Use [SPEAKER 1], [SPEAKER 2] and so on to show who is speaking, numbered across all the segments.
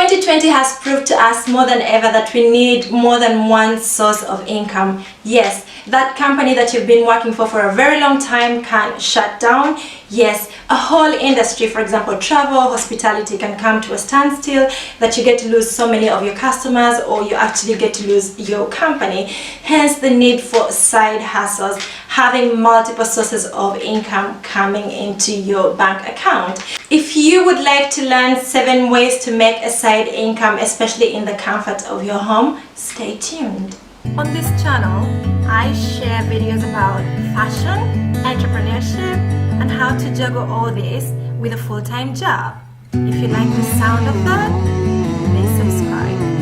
[SPEAKER 1] 2020 has proved to us more than ever that we need more than one source of income. Yes, that company that you've been working for a very long time can shut down. Yes, a whole industry, for example, travel, hospitality, can come to a standstill, that you get to lose so many of your customers, or you actually get to lose your company. Hence the need for side hustles, having multiple sources of income coming into your bank account. If you would like to learn 7 ways to make a side income, especially in the comfort of your home, stay tuned. On this channel, I share videos about fashion, entrepreneurship, and how to juggle all this with a full-time job. If you like the sound of that, please subscribe.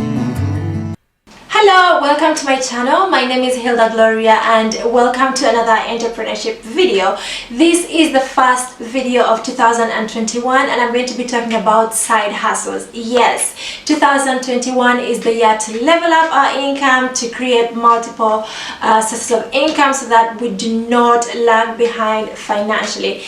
[SPEAKER 1] Hello, welcome to my channel. My name is Hilda Gloria and welcome to another entrepreneurship video. This is the first video of 2021 and I'm going to be talking about side hustles. Yes, 2021 is the year to level up our income, to create multiple sources of income so that we do not lag behind financially.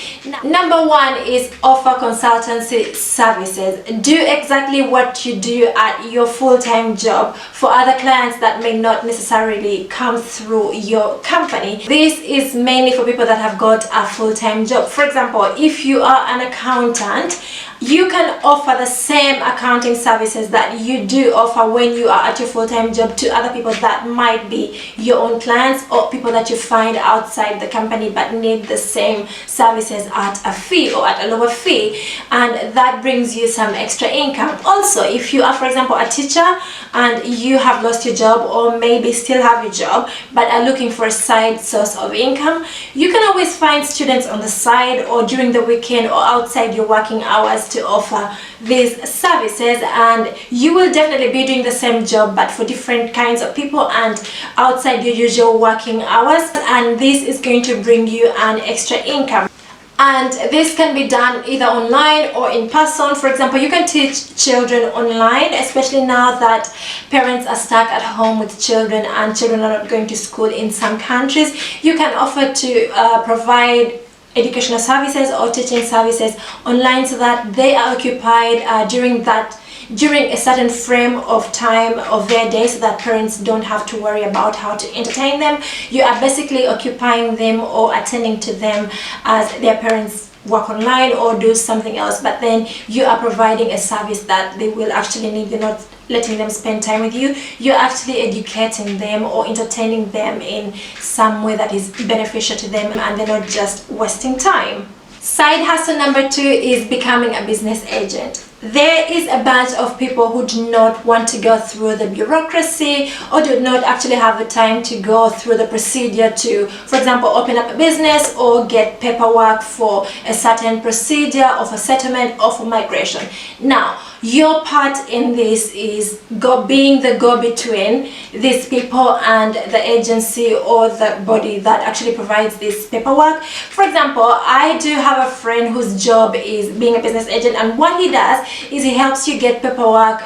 [SPEAKER 1] Number 1 is offer consultancy services. Do exactly what you do at your full-time job for other clients that may not necessarily come through your company. This is mainly for people that have got a full-time job. For example, if you are an accountant, you can offer the same accounting services that you do offer when you are at your full-time job to other people that might be your own clients or people that you find outside the company but need the same services at a fee or at a lower fee, and that brings you some extra income. Also, if you are, for example, a teacher and you have lost your job or maybe still have your job but are looking for a side source of income, you can always find students on the side or during the weekend or outside your working hours to offer these services, and you will definitely be doing the same job but for different kinds of people and outside your usual working hours, and this is going to bring you an extra income. And this can be done either online or in person. For example, you can teach children online, especially now that parents are stuck at home with children and children are not going to school in some countries. You can offer to provide educational services or teaching services online so that they are occupied during a certain frame of time of their day, so that parents don't have to worry about how to entertain them. You are basically occupying them or attending to them as their parents work online or do something else, but then you are providing a service that they will actually need. You're not letting them spend time with you, you're actually educating them or entertaining them in some way that is beneficial to them, and they're not just wasting time. Side hustle number 2 is becoming a business agent. There is a bunch of people who do not want to go through the bureaucracy or do not actually have the time to go through the procedure to, for example, open up a business or get paperwork for a certain procedure or for settlement or for migration. Now, your part in this is being the go-between these people and the agency or the body that actually provides this paperwork. For example, I do have a friend whose job is being a business agent, and what he does is he helps you get paperwork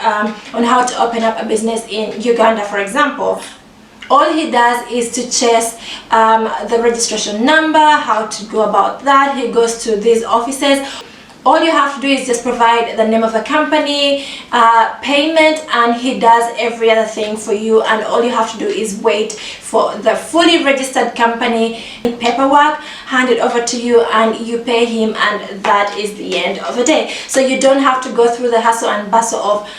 [SPEAKER 1] on how to open up a business in Uganda, for example. All he does is to chase the registration number, how to go about that. He goes to these offices. All you have to do is just provide the name of the company, payment, and he does every other thing for you, and all you have to do is wait for the fully registered company paperwork handed over to you, and you pay him, and that is the end of the day. So you don't have to go through the hustle and bustle of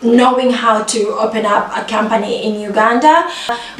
[SPEAKER 1] knowing how to open up a company in Uganda,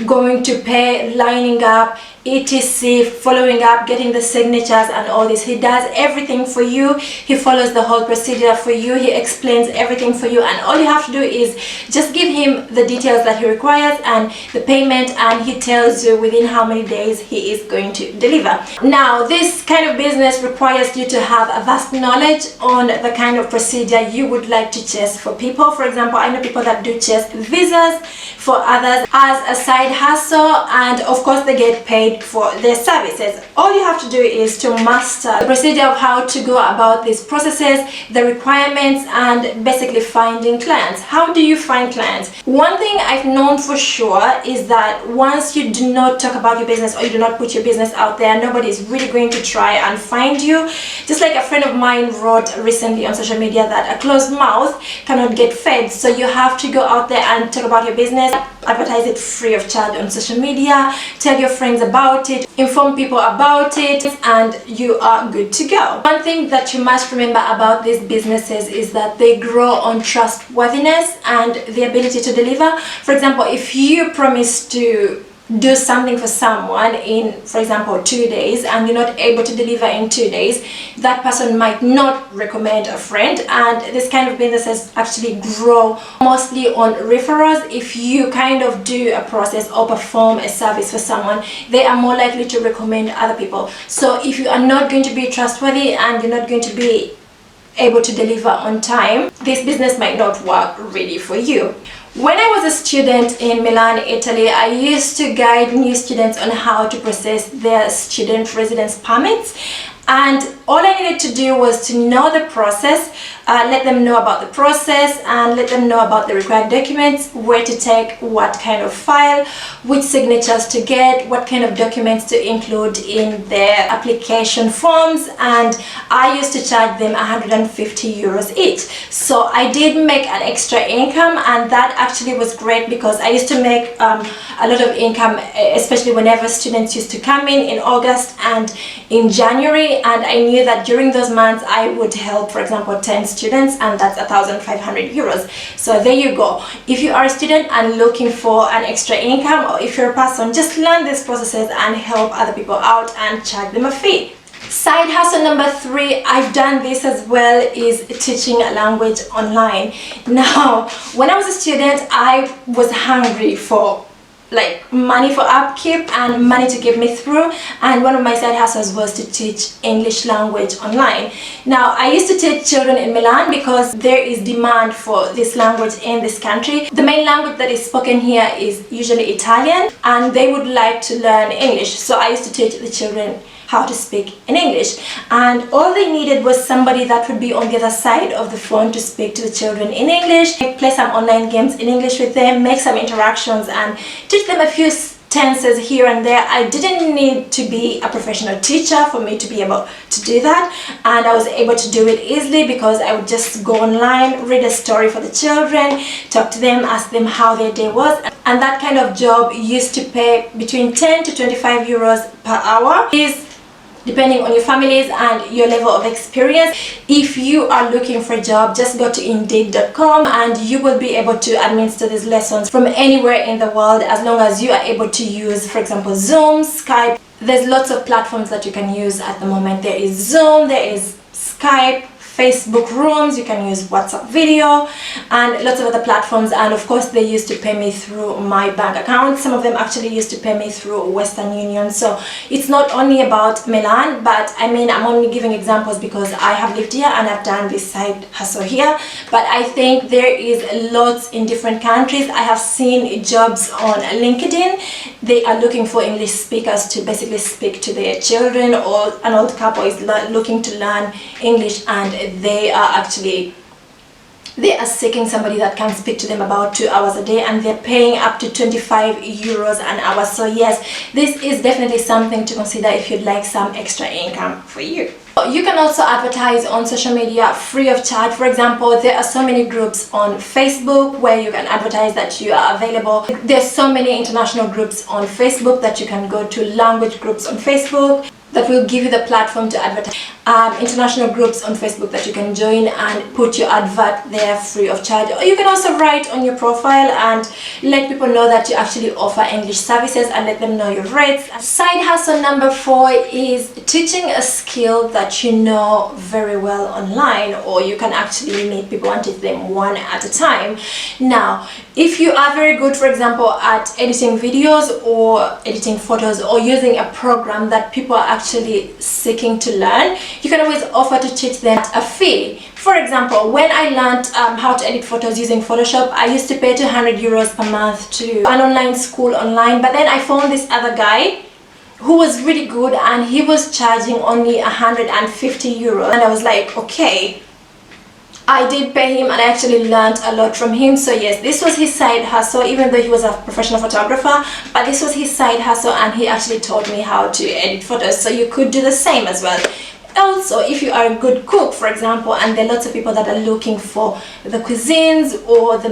[SPEAKER 1] going to pay, lining up, etc, following up, getting the signatures and all this. He does everything for you. He follows the whole procedure for you. He explains everything for you, and all you have to do is just give him the details that he requires and the payment, and he tells you within how many days he is going to deliver. Now, this kind of business requires you to have a vast knowledge on the kind of procedure you would like to chase for people. For example, I know people that do chase visas for others as a side hustle, and of course they get paid paid for their services. All you have to do is to master the procedure of how to go about these processes, the requirements, and basically finding clients. How do you find clients? One thing I've known for sure is that once you do not talk about your business or you do not put your business out there, nobody is really going to try and find you. Just like a friend of mine wrote recently on social media that a closed mouth cannot get fed. So you have to go out there and talk about your business, advertise it free of charge on social media, tell your friends about it, inform people about it, and you are good to go. One thing that you must remember about these businesses is that they grow on trustworthiness and the ability to deliver. For example, if you promise to do something for someone in, for example, 2 days, and you're not able to deliver in 2 days, that person might not recommend a friend. And this kind of businesses actually grow mostly on referrals. If you kind of do a process or perform a service for someone, they are more likely to recommend other people. So if you are not going to be trustworthy and you're not going to be able to deliver on time, this business might not work really for you. When I was a student in Milan, Italy, I used to guide new students on how to process their student residence permits. And all I needed to do was to know the process, let them know about the process, and let them know about the required documents, where to take what kind of file, which signatures to get, what kind of documents to include in their application forms. And I used to charge them 150 euros each. So I did make an extra income, and that actually was great because I used to make a lot of income, especially whenever students used to come in August and in January. And I knew that during those months I would help, for example, 10 students, and that's 1,500 euros. So there you go. If you are a student and looking for an extra income, or if you're a person, just learn these processes and help other people out and charge them a fee. Side hustle number 3, I've done this as well, is teaching a language online. Now, when I was a student, I was hungry for money for upkeep and money to get me through, and one of my side hustles was to teach English language online. Now, I used to teach children in Milan because there is demand for this language in this country. The main language that is spoken here is usually Italian, and they would like to learn English. So I used to teach the children how to speak in English, and all they needed was somebody that would be on the other side of the phone to speak to the children in English, play some online games in English with them, make some interactions, and teach them a few tenses here and there. I didn't need to be a professional teacher for me to be able to do that, and I was able to do it easily because I would just go online, read a story for the children, talk to them, ask them how their day was, and that kind of job used to pay between 10 to 25 euros per hour. Depending on your families and your level of experience. If you are looking for a job, just go to indeed.com and you will be able to administer these lessons from anywhere in the world, as long as you are able to use, for example, Zoom, Skype. There's lots of platforms that you can use at the moment. There is Zoom, there is Skype, Facebook rooms, you can use WhatsApp video, and lots of other platforms. And of course, they used to pay me through my bank account. Some of them actually used to pay me through Western Union. So it's not only about Milan, but I mean, I'm only giving examples because I have lived here and I've done this side hustle here. But I think there is lots in different countries. I have seen jobs on LinkedIn. They are looking for English speakers to basically speak to their children, or an old couple is looking to learn English, and they are seeking somebody that can speak to them about 2 hours a day, and they're paying up to 25 euros an hour. So yes, this is definitely something to consider if you'd like some extra income for you. You can also advertise on social media free of charge. For example, there are so many groups on Facebook where you can advertise that you are available. There's so many international groups on Facebook that you can go to, language groups on Facebook that will give you the platform to advertise. International groups on Facebook that you can join and put your advert there free of charge. Or you can also write on your profile and let people know that you actually offer English services, and let them know your rates. Side hustle number 4 is teaching a skill that you know very well online, or you can actually meet people and teach them one at a time. Now, if you are very good, for example, at editing videos or editing photos, or using a program that people are actually seeking to learn, you can always offer to teach them at a fee. For example, when I learned how to edit photos using Photoshop, I used to pay 200 euros per month to an online school online, but then I found this other guy who was really good, and he was charging only 150 euros, and I was like, okay. I did pay him and I actually learned a lot from him. So yes, this was his side hustle, even though he was a professional photographer, but this was his side hustle, and he actually taught me how to edit photos, so you could do the same as well. Also, if you are a good cook, for example, and there are lots of people that are looking for the cuisines or the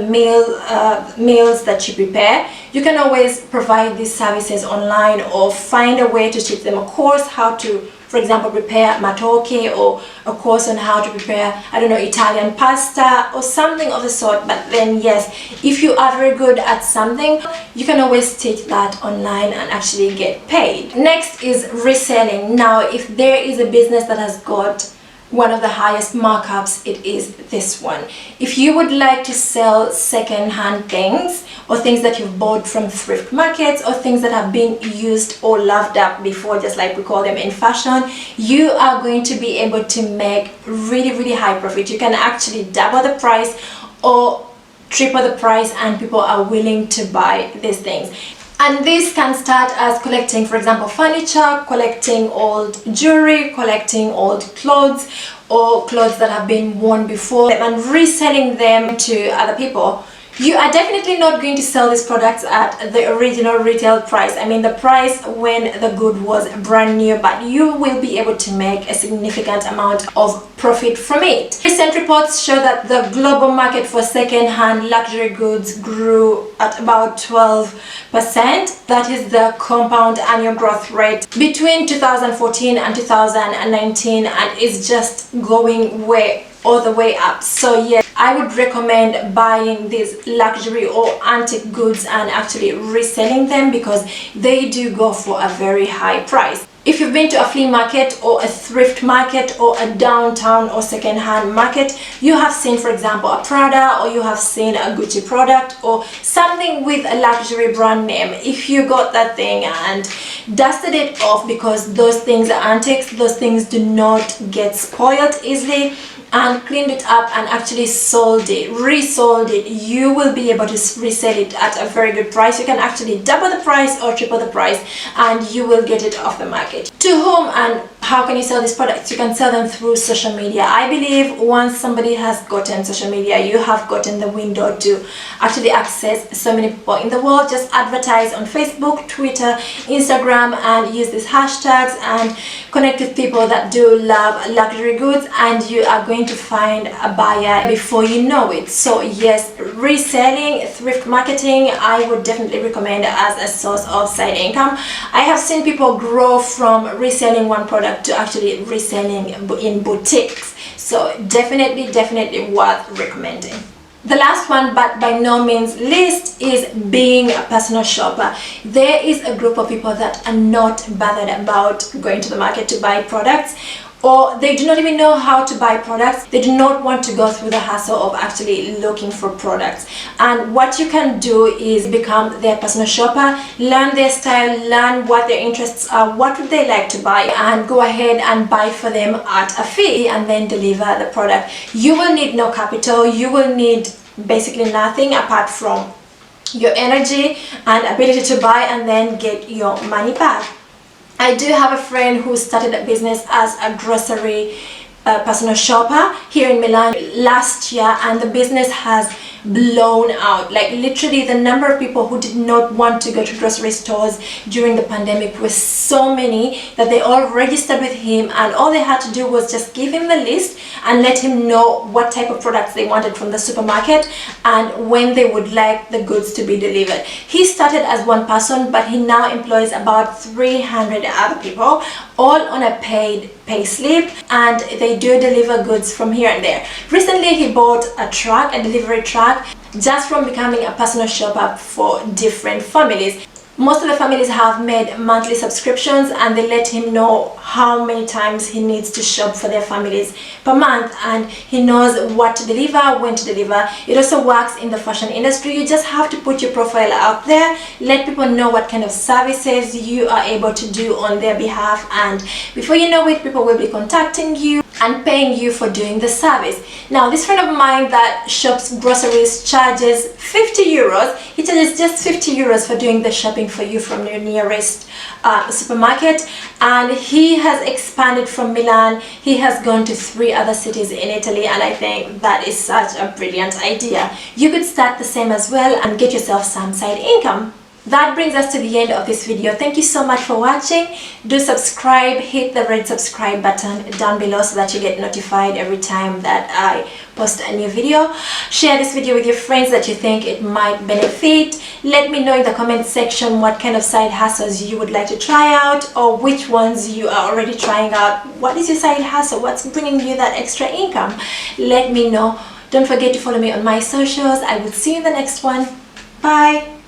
[SPEAKER 1] meals that you prepare, you can always provide these services online or find a way to teach them a course how to, for example, prepare matoke, or a course on how to prepare, I don't know, Italian pasta or something of the sort. But then yes, if you are very good at something, you can always teach that online and actually get paid. Next is reselling. Now, if there is a business that has got one of the highest markups, it is this one. If you would like to sell second-hand things, or things that you've bought from thrift markets, or things that have been used or loved up before, just like we call them in fashion, you are going to be able to make really high profit. You can actually double the price or triple the price, and people are willing to buy these things. And this can start as collecting, for example, furniture, collecting old jewelry, collecting old clothes, or clothes that have been worn before, and reselling them to other people. You are definitely not going to sell these products at the original retail price. I mean, the price when the good was brand new, but you will be able to make a significant amount of profit from it. Recent reports show that the global market for second-hand luxury goods grew at about 12%. That is the compound annual growth rate between 2014 and 2019, and is just going all the way up. So yes, I would recommend buying these luxury or antique goods and actually reselling them, because they do go for a very high price. If you've been to a flea market or a thrift market or a downtown or second-hand market, you have seen, for example, a Prada, or you have seen a Gucci product, or something with a luxury brand name. If you got that thing and dusted it off, because those things are antiques, those things do not get spoiled easily, and cleaned it up and actually sold it, resold it, you will be able to resell it at a very good price. You can actually double the price or triple the price, and you will get it off the market. To whom and how can you sell these products? You can sell them through social media. I believe once somebody has gotten social media, you have gotten the window to actually access so many people in the world. Just advertise on Facebook, Twitter, Instagram, and use these hashtags and connect with people that do love luxury goods, and you are going to find a buyer before you know it. So yes, reselling, thrift marketing, I would definitely recommend as a source of side income. I have seen people grow from reselling one product to actually reselling in boutiques. So definitely worth recommending. The last one, but by no means least, is being a personal shopper. There is a group of people that are not bothered about going to the market to buy products, or they do not even know how to buy products. They do not want to go through the hassle of actually looking for products. And what you can do is become their personal shopper, learn their style, learn what their interests are, what would they like to buy, and go ahead and buy for them at a fee and then deliver the product. You will need no capital. You will need basically nothing apart from your energy and ability to buy and then get your money back. I do have a friend who started a business as a grocery personal shopper here in Milan last year, and the business has blown out. Like literally the number of people who did not want to go to grocery stores during the pandemic was so many that they all registered with him, and all they had to do was just give him the list and let him know what type of products they wanted from the supermarket and when they would like the goods to be delivered. He started as one person, but he now employs about 300 other people, all on a paid pay slip, and they do deliver goods from here and there. Recently he bought a truck, a delivery truck, just from becoming a personal shopper for different families. Most of the families have made monthly subscriptions, and they let him know how many times he needs to shop for their families per month, and he knows what to deliver, when to deliver. It also works in the fashion industry. You just have to put your profile out there, let people know what kind of services you are able to do on their behalf, and before you know it, people will be contacting you and paying you for doing the service. Now, this friend of mine that shops groceries charges 50 euros. He charges just 50 euros for doing the shopping for you from your nearest supermarket, and he has expanded from Milan. He has gone to 3 other cities in Italy, and I think that is such a brilliant idea. You could start the same as well and get yourself some side income. That brings us to the end of this video. Thank you so much for watching. Do subscribe, hit the red subscribe button down below so that you get notified every time that I post a new video. Share this video with your friends that you think it might benefit. Let me know in the comment section what kind of side hustles you would like to try out, or which ones you are already trying out. What is your side hustle? What's bringing you that extra income? Let me know. Don't forget to follow me on my socials. I will see you in the next one. Bye.